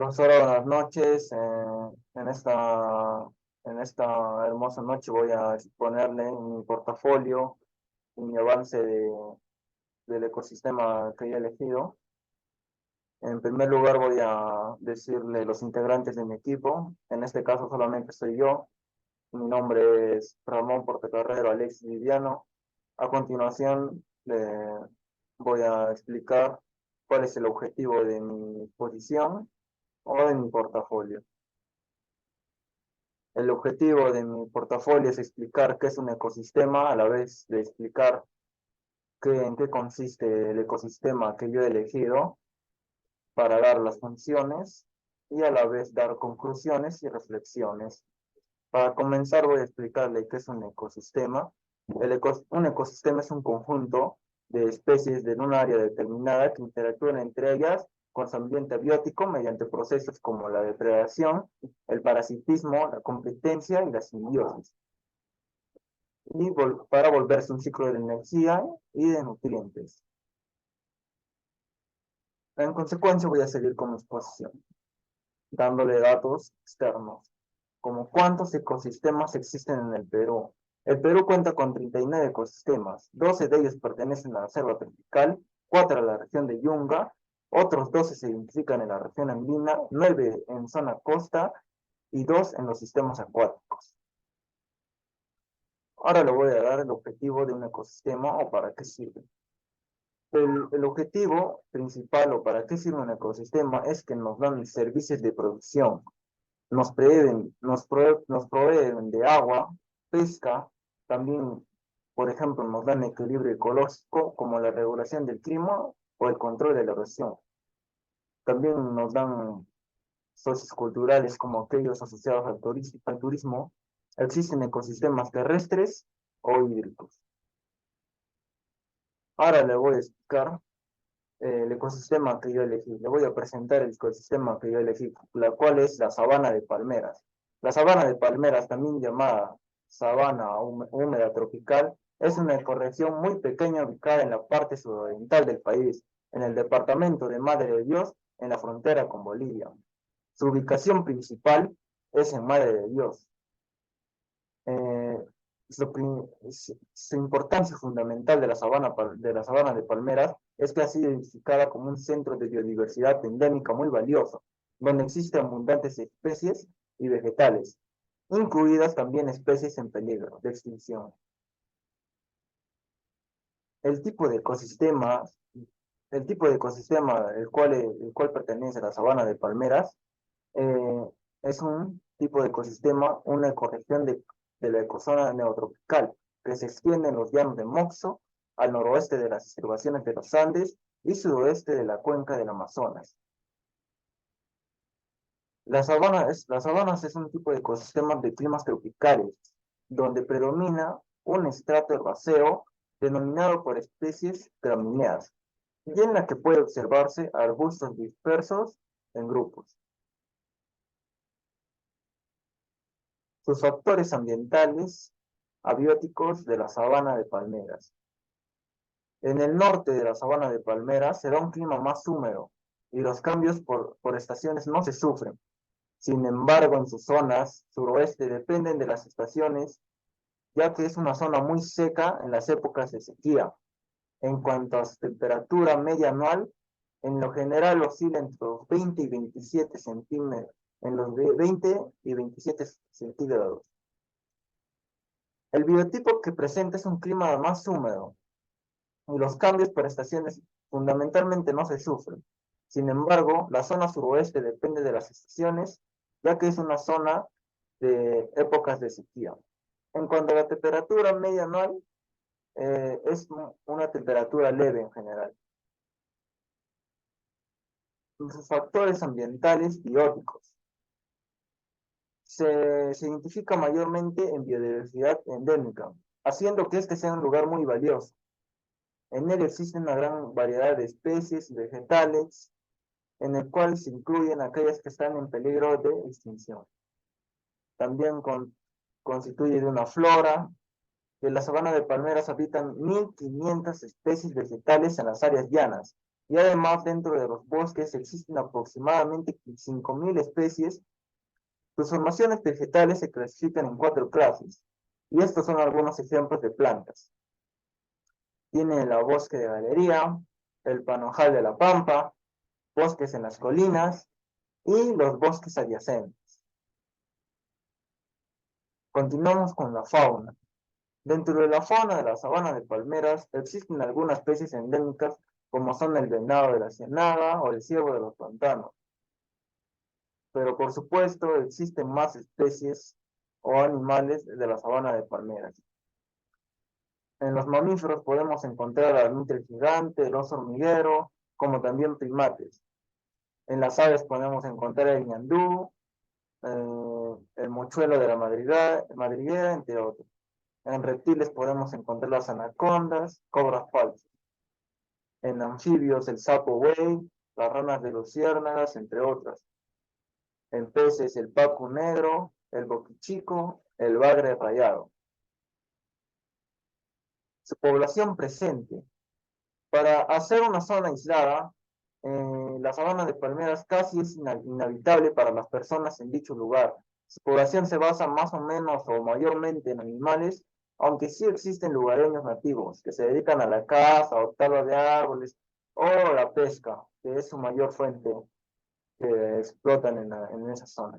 Profesora, buenas noches. En esta hermosa noche voy a exponerle mi portafolio y mi avance del ecosistema que he elegido. En primer lugar, voy a decirle los integrantes de mi equipo. En este caso solamente soy yo. Mi nombre es Ramón Portocarrero Alexis Viviano. A continuación, le voy a explicar cuál es el objetivo de mi posición o de mi portafolio. El objetivo de mi portafolio es explicar qué es un ecosistema, a la vez de explicar en qué consiste el ecosistema que yo he elegido para dar las funciones y a la vez dar conclusiones y reflexiones. Para comenzar voy a explicarle qué es un ecosistema. Un ecosistema es un conjunto de especies de un área determinada que interactúan entre ellas con su ambiente biótico mediante procesos como la depredación, el parasitismo, la competencia y la simbiosis, y para volverse un ciclo de energía y de nutrientes. En consecuencia voy a seguir con mi exposición, dándole datos externos, como cuántos ecosistemas existen en el Perú. El Perú cuenta con 39 ecosistemas, 12 de ellos pertenecen a la selva tropical, 4 a la región de Yunga, otros 12 se identifican en la región andina, 9 en zona costa y 2 en los sistemas acuáticos. Ahora le voy a dar el objetivo de un ecosistema o para qué sirve. El objetivo principal o para qué sirve un ecosistema es que nos dan servicios de producción, nos proveen de agua, pesca, también, por ejemplo, nos dan equilibrio ecológico como la regulación del clima o el control de la erosión. También nos dan socios culturales como aquellos asociados al turismo. Existen ecosistemas terrestres o hídricos. Ahora le voy a explicar el ecosistema que yo elegí. Le voy a presentar el ecosistema que yo elegí, la cual es la sabana de palmeras. La sabana de palmeras, también llamada sabana húmeda tropical, es una ecorregión muy pequeña ubicada en la parte suroriental del país, en el departamento de Madre de Dios, en la frontera con Bolivia. Su ubicación principal es en Madre de Dios. Eh, su importancia fundamental de la sabana de palmeras es que ha sido identificada como un centro de biodiversidad endémica muy valioso, donde existen abundantes especies y vegetales, incluidas también especies en peligro de extinción. El tipo de ecosistema, el tipo de ecosistema el cual pertenece a la sabana de palmeras eh, es un tipo de ecosistema, una ecorregión de la ecozona neotropical, que se extiende en los llanos de Moxo, al noroeste de las estribaciones de los Andes y sudoeste de la cuenca del Amazonas. Las sabanas es un tipo de ecosistema de climas tropicales, donde predomina un estrato herbáceo denominado por especies gramíneas, y en la que puede observarse arbustos dispersos en grupos. Sus factores ambientales abióticos de la sabana de palmeras. En el norte de la sabana de palmeras se da un clima más húmedo y los cambios por estaciones no se sufren. Sin embargo, en sus zonas suroeste dependen de las estaciones, ya que es una zona muy seca en las épocas de sequía. En cuanto a su temperatura media anual, en lo general oscila entre los 20 y 27 centímetros, en los de 20 y 27 centígrados. El biotipo que presenta es un clima más húmedo y los cambios por estaciones fundamentalmente no se sufren. Sin embargo, la zona suroeste depende de las estaciones, ya que es una zona de épocas de sequía. En cuanto a la temperatura media anual, es una temperatura leve en general. Sus factores ambientales bióticos se identifica mayormente en biodiversidad endémica, haciendo que este sea un lugar muy valioso. En él existe una gran variedad de especies y vegetales, en el cual se incluyen aquellas que están en peligro de extinción. También constituye de una flora. En la sabana de palmeras habitan 1.500 especies vegetales en las áreas llanas Y además, dentro de los bosques existen aproximadamente 5.000 especies. Sus formaciones vegetales se clasifican en 4 clases, y estos son algunos ejemplos de plantas. Tiene el bosque de galería, el panojal de la pampa, bosques en las colinas y los bosques adyacentes. Continuamos con la fauna. Dentro de la fauna de la sabana de palmeras existen algunas especies endémicas como son el venado de la ciénaga o el ciervo de los pantanos. Pero por supuesto existen más especies o animales de la sabana de palmeras. En los mamíferos podemos encontrar al nutria gigante, el oso hormiguero, como también primates. En las aves podemos encontrar el ñandú, el mochuelo de la madriguera, entre otros. En reptiles podemos encontrar las anacondas, cobras falsas. En anfibios el sapo buey, las ranas de luciérnagas, entre otras. En peces el pacu negro, el boquichico, el bagre rayado. Su población presente. Para hacer una zona aislada, la sabana de palmeras casi es inhabitable para las personas en dicho lugar. Su población se basa más o menos o mayormente en animales, aunque sí existen lugareños nativos que se dedican a la caza o tala de árboles o la pesca, que es su mayor fuente que explotan en esa zona.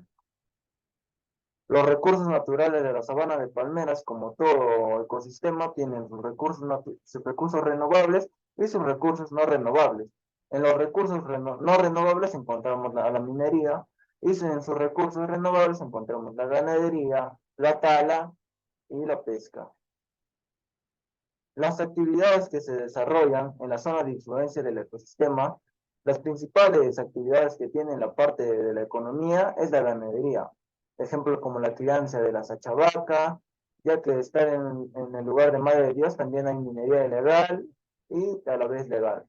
Los recursos naturales de la sabana de palmeras, como todo ecosistema, tienen sus recursos renovables y sus recursos no renovables. En los recursos no renovables encontramos la minería, y en sus recursos renovables encontramos la ganadería, la tala y la pesca. Las actividades que se desarrollan en la zona de influencia del ecosistema, las principales actividades que tienen la parte de la economía es la ganadería. Ejemplos como la crianza de la sachavaca, ya que estar en el lugar de Madre de Dios también hay minería ilegal y a la vez legal.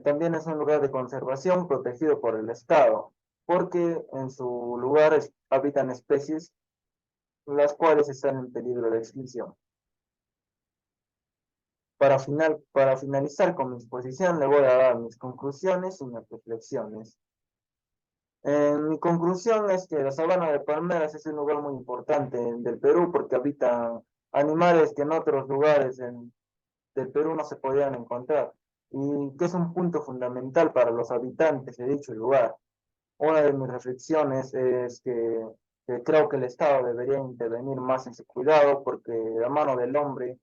También es un lugar de conservación protegido por el Estado, porque en su lugar habitan especies las cuales están en peligro de extinción. Para finalizar con mi exposición, le voy a dar mis conclusiones y mis reflexiones. Mi conclusión es que la sabana de palmeras es un lugar muy importante del Perú porque habitan animales que en otros lugares del Perú no se podían encontrar y que es un punto fundamental para los habitantes de dicho lugar. Una de mis reflexiones es que creo que el Estado debería intervenir más en su cuidado porque la mano del hombre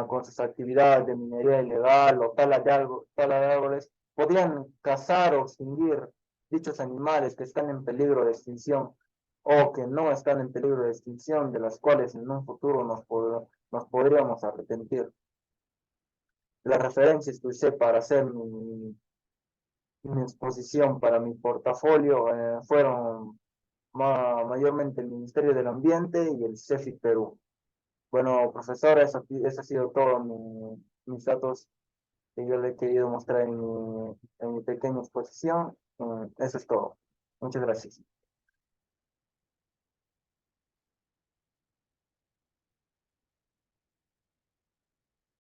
con sus actividades de minería ilegal o tala de árboles, podrían cazar o extinguir dichos animales que están en peligro de extinción o que no están en peligro de extinción, de las cuales en un futuro nos podríamos arrepentir. Las referencias que usé para hacer mi exposición para mi portafolio fueron mayormente el Ministerio del Ambiente y el CEFIC Perú. Bueno, profesora, eso ha sido todo mis datos que yo le he querido mostrar en mi pequeña exposición. Eso es todo. Muchas gracias.